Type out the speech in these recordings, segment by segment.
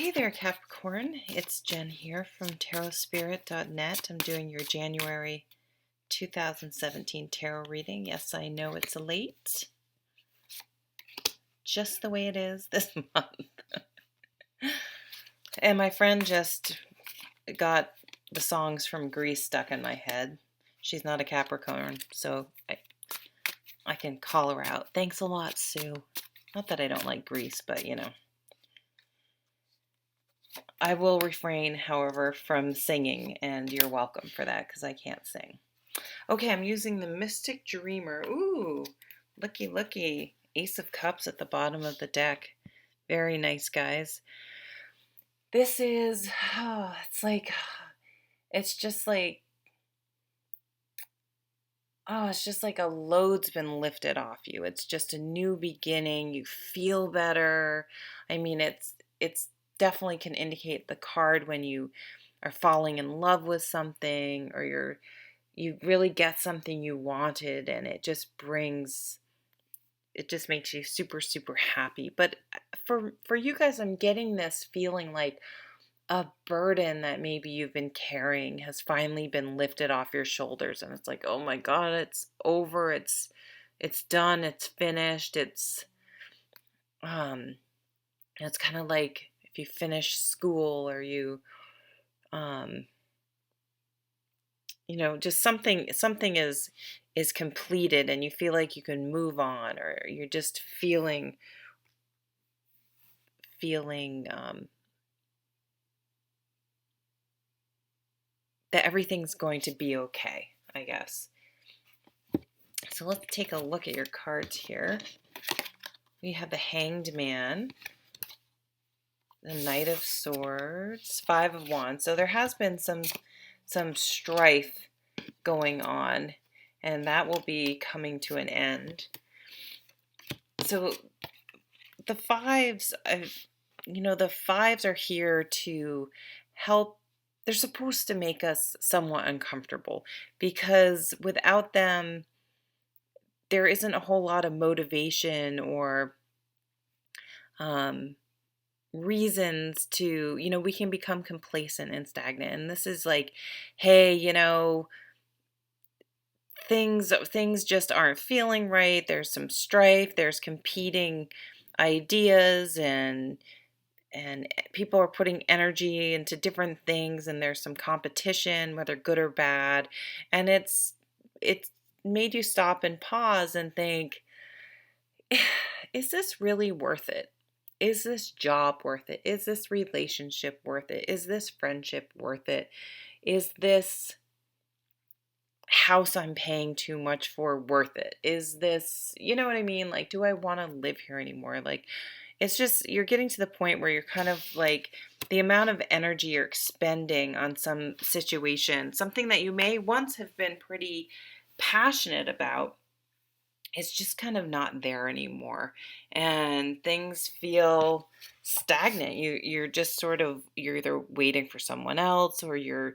Hey there, Capricorn. It's Jen here from tarotspirit.net. I'm doing your January 2017 tarot reading. Yes, I know it's late, just the way it is this month. And my friend just got the songs from Greece stuck in my head. She's not a Capricorn, so I can call her out. Thanks a lot, Sue. Not that I don't like Greece, but you know. I will refrain, however, from singing, and you're welcome for that because I can't sing. Okay, I'm using the Mystic Dreamer. Ooh, looky, looky. Ace of Cups at the bottom of the deck. Very nice, guys. This is, it's just like, it's just like a load's been lifted off you. It's just a new beginning. You feel better. I mean, it's definitely can indicate the card when you are falling in love with something, or you really get something you wanted, and it just makes you super, super happy. But for you guys, I'm getting this feeling like a burden that maybe you've been carrying has finally been lifted off your shoulders, and it's like, oh my God, it's over, it's done, it's finished. It's kind of like if you finish school, or um just something is completed, and you feel like you can move on, or you're just feeling that everything's going to be okay, I guess. So let's take a look at your cards here. We have the Hanged Man, the Knight of Swords, Five of Wands. So there has been some strife going on, and that will be coming to an end. So the fives, the fives are here to help. They're supposed to make us somewhat uncomfortable, because without them, there isn't a whole lot of motivation or reasons to, we can become complacent and stagnant. And this is like, hey, things just aren't feeling right. There's some strife, there's competing ideas, and people are putting energy into different things, and there's some competition, whether good or bad, and it's made you stop and pause and think, is this really worth it? Is this job worth it? Is this relationship worth it? Is this friendship worth it? Is this house I'm paying too much for worth it? Is this, you know what I mean? Like, do I want to live here anymore? Like, it's just, you're getting to the point where you're kind of like, the amount of energy you're expending on some situation, something that you may once have been pretty passionate about, it's just kind of not there anymore, and things feel stagnant. You're just sort of, you're either waiting for someone else, or you're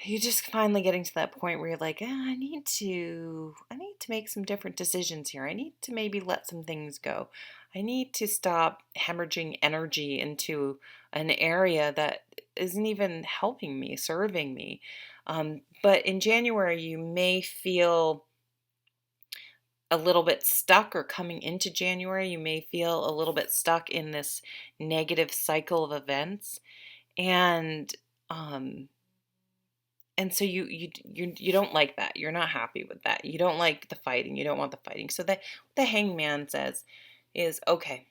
just finally getting to that point where you're like, I need to make some different decisions here. I need to maybe let some things go. I need to stop hemorrhaging energy into an area that isn't even helping me, serving me. But in January, you may feel a little bit stuck, or coming into January, you may feel a little bit stuck in this negative cycle of events. And so you don't like that. You're not happy with that. You don't like the fighting. You don't want the fighting. So that the Hanged Man says is, okay,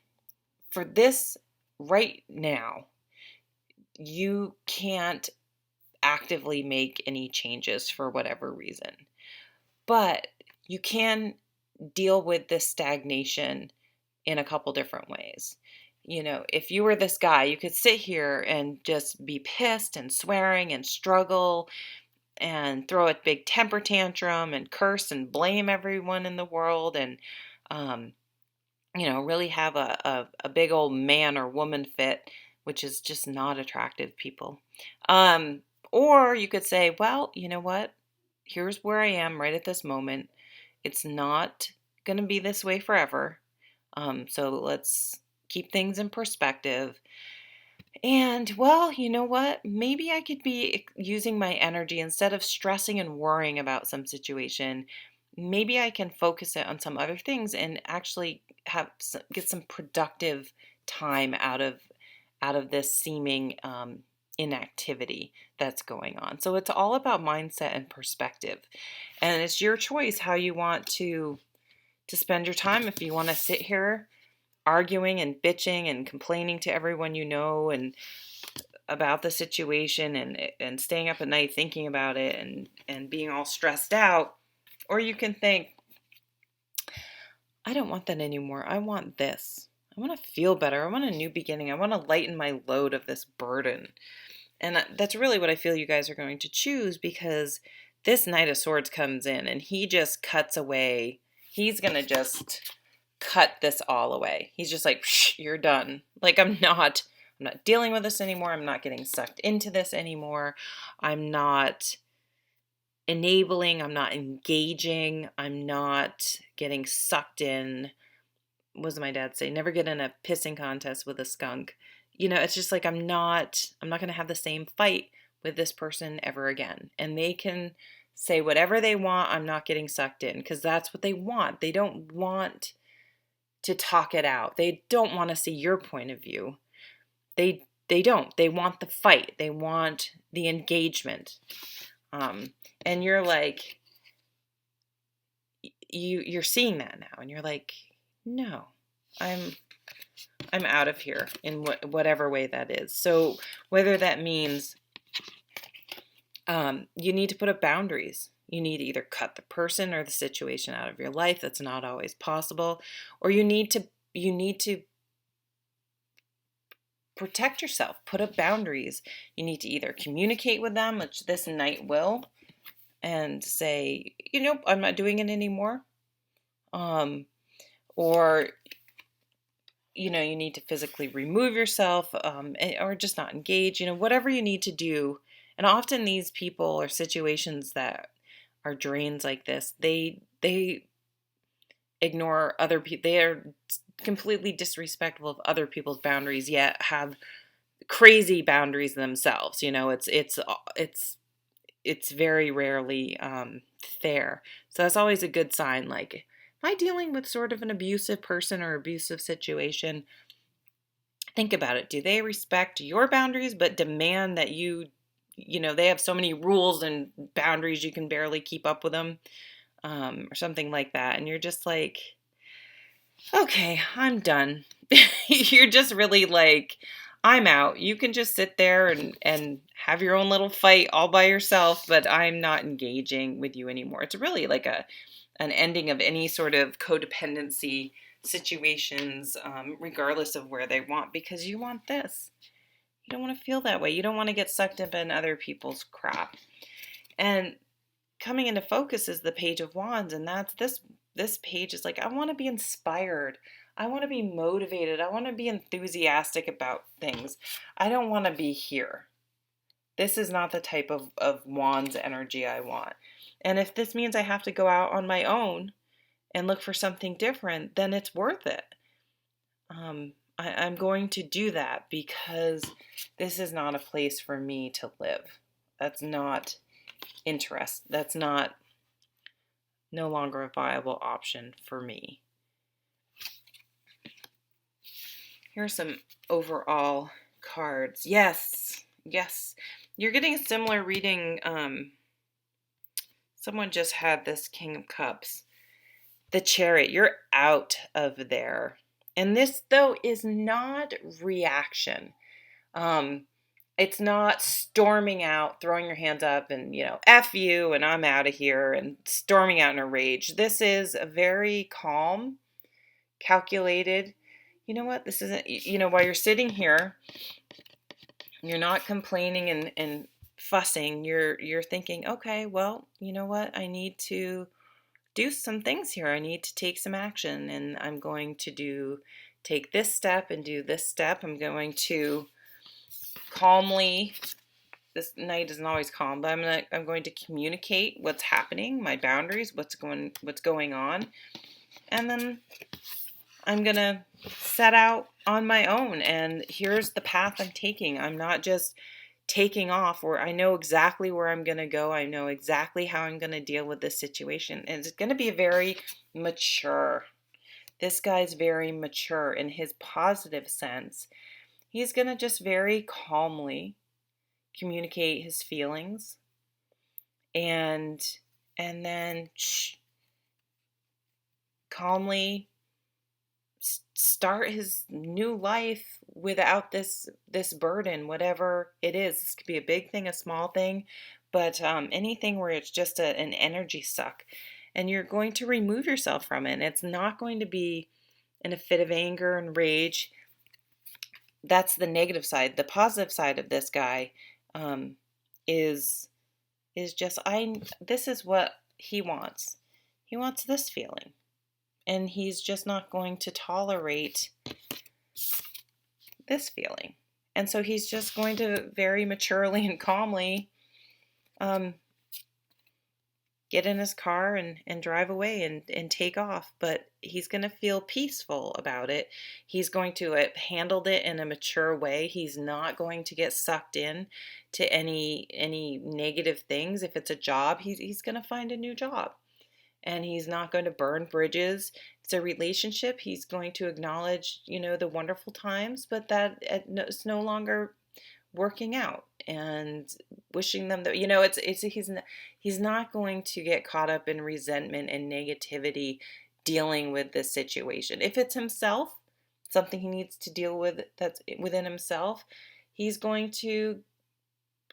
for this right now, you can't actively make any changes for whatever reason, but you can deal with this stagnation in a couple different ways. If you were this guy, you could sit here and just be pissed and swearing and struggle and throw a big temper tantrum and curse and blame everyone in the world, and really have a big old man or woman fit, which is just not attractive, people. Or you could say, well, you know what? Here's where I am right at this moment. It's not going to be this way forever. So let's keep things in perspective. And well, you know what? Maybe I could be using my energy instead of stressing and worrying about some situation. Maybe I can focus it on some other things and actually get some productive time out of this seeming inactivity that's going on. So it's all about mindset and perspective, and it's your choice how you want to spend your time. If you want to sit here arguing and bitching and complaining to everyone you know and about the situation and staying up at night thinking about it and being all stressed out, or you can think, I don't want that anymore. I want this. I want to feel better. I want a new beginning. I want to lighten my load of this burden. And that's really what I feel you guys are going to choose, because this Knight of Swords comes in and he just cuts away. He's going to just cut this all away. He's just like, you're done. Like, I'm not dealing with this anymore. I'm not getting sucked into this anymore. I'm not enabling. I'm not engaging. I'm not getting sucked in. What does my dad say? Never get in a pissing contest with a skunk. It's just like I'm not going to have the same fight with this person ever again. And they can say whatever they want. I'm not getting sucked in, because that's what they want. They don't want to talk it out. They don't want to see your point of view. They don't. They want the fight. They want the engagement. And you're like, you're seeing that now, and you're like, no, I'm out of here in whatever way that is. So whether that means you need to put up boundaries. You need to either cut the person or the situation out of your life. That's not always possible. Or you need to protect yourself, put up boundaries. You need to either communicate with them, which this Knight will, and say, I'm not doing it anymore. Or you need to physically remove yourself, or just not engage, whatever you need to do. And often these people or situations that are drains like this, they ignore other people. They are completely disrespectful of other people's boundaries, yet have crazy boundaries themselves. It's very rarely fair. So that's always a good sign. Like, am I dealing with sort of an abusive person or abusive situation? Think about it. Do they respect your boundaries but demand that they have so many rules and boundaries you can barely keep up with them, or something like that? And you're just like, okay, I'm done. You're just really like, I'm out. You can just sit there and have your own little fight all by yourself, but I'm not engaging with you anymore. It's really like an ending of any sort of codependency situations, regardless of where they want, because you want this. You don't want to feel that way. You don't want to get sucked up in other people's crap. And coming into focus is the Page of Wands, and that's this page is like, I want to be inspired. I want to be motivated. I want to be enthusiastic about things. I don't want to be here. This is not the type of Wands energy I want. And if this means I have to go out on my own and look for something different, then it's worth it. I'm going to do that, because this is not a place for me to live. That's not That's not no longer a viable option for me. Here are some overall cards. Yes. You're getting a similar reading. Someone just had this King of Cups. The Chariot. You're out of there. And this, though, is not reaction. It's not storming out, throwing your hands up and, F you and I'm out of here and storming out in a rage. This is a very calm, calculated, this isn't, while you're sitting here, you're not complaining and fussing. You're thinking, okay, well, you know what? I need to do some things here. I need to take some action, and I'm going to take this step and do this step. I'm going to calmly, this Knight isn't always calm, but I'm going to communicate what's happening, my boundaries, what's going on, and then I'm going to set out on my own, and here's the path I'm taking. I'm not just taking off where I know exactly where I'm going to go. I know exactly how I'm going to deal with this situation. And it's going to be very mature. This guy's very mature in his positive sense. He's going to just very calmly communicate his feelings and then calmly start his new life without this burden, whatever it is. This could be a big thing, a small thing, but anything where it's just an energy suck, and you're going to remove yourself from it. And it's not going to be in a fit of anger and rage. That's the negative side. The positive side of this guy um, is just this is what he wants. He wants this feeling. And he's just not going to tolerate this feeling. And so he's just going to very maturely and calmly get in his car and drive away and take off. But he's going to feel peaceful about it. He's going to have handled it in a mature way. He's not going to get sucked in to any negative things. If it's a job, he's going to find a new job. And he's not going to burn bridges. If it's a relationship, he's going to acknowledge, the wonderful times, but that it's no longer working out, and wishing them that, he's not going to get caught up in resentment and negativity dealing with this situation. If it's himself, something he needs to deal with that's within himself, he's going to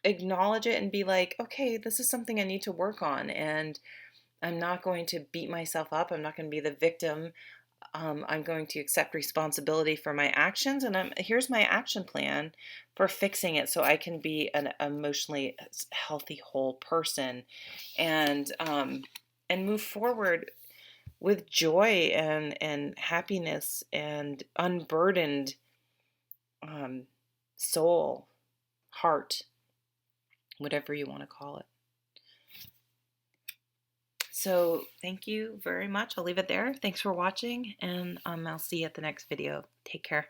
acknowledge it and be like, okay, this is something I need to work on, and I'm not going to beat myself up. I'm not going to be the victim. I'm going to accept responsibility for my actions, and here's my action plan for fixing it so I can be an emotionally healthy, whole person, and move forward with joy and happiness and unburdened soul, heart, whatever you want to call it. So thank you very much. I'll leave it there. Thanks for watching, and I'll see you at the next video. Take care.